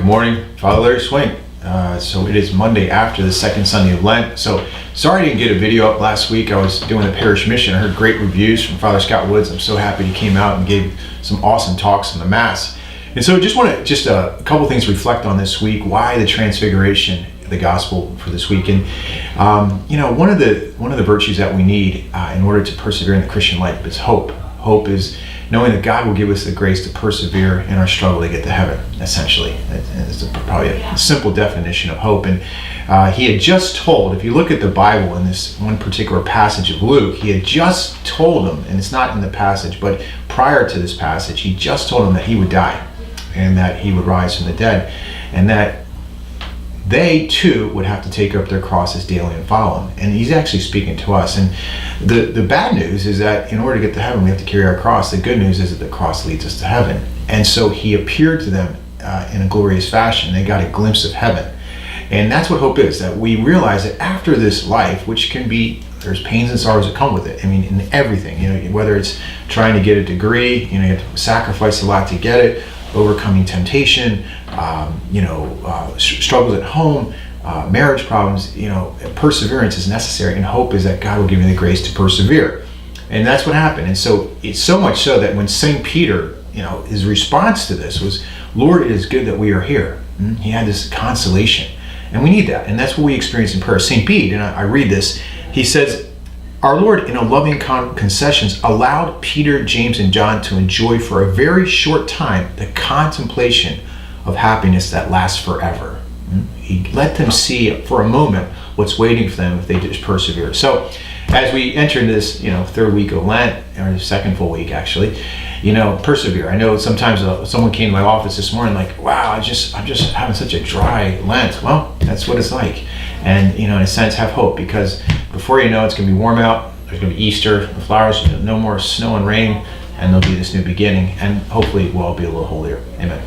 morning, Father Larry Swink. So it is Monday after the second Sunday of Lent. So sorry I didn't get a video up last week. I was doing a parish mission. I heard great reviews from Father Scott Woods. I'm so happy he came out and gave some awesome talks on the Mass. And so just want to a couple things to reflect on this week. Why the Transfiguration, the Gospel for this week. And one of the virtues that we need in order to persevere in the Christian life is hope. Hope is knowing that God will give us the grace to persevere in our struggle to get to heaven, essentially. It's probably a simple definition of hope. And he had just told, if you look at the Bible in this one particular passage of Luke, he had just told them, and it's not in the passage, but prior to this passage, he just told them that he would die and that he would rise from the dead, and that they too would have to take up their crosses daily and follow him. And he's actually speaking to us. And the bad news is that in order to get to heaven, we have to carry our cross. The good news is that the cross leads us to heaven. And so he appeared to them in a glorious fashion. They got a glimpse of heaven. And that's what hope is, that we realize that after this life, which can be, there's pains and sorrows that come with it. I mean, in everything, whether it's trying to get a degree, you have to sacrifice a lot to get it, overcoming temptation, struggles at home, marriage problems, perseverance is necessary, and hope is that God will give you the grace to persevere. And that's what happened. And so it's so much so that when St. Peter, his response to this was, Lord, it is good that we are here. He had this consolation. And we need that. And that's what we experience in prayer. St. Bede, and I read this, he says, our Lord, in a loving concessions, allowed Peter, James, and John to enjoy for a very short time the contemplation of happiness that lasts forever. He let them see for a moment what's waiting for them if they just persevere. So as we enter into this, third week of Lent, or the second full week actually, persevere. I know sometimes someone came to my office this morning like, wow, I'm just having such a dry Lent. Well, that's what it's like. And, in a sense, have hope, because before you know it's going to be warm out, there's going to be Easter, the flowers, no more snow and rain, and there'll be this new beginning, and hopefully we'll all be a little holier. Amen.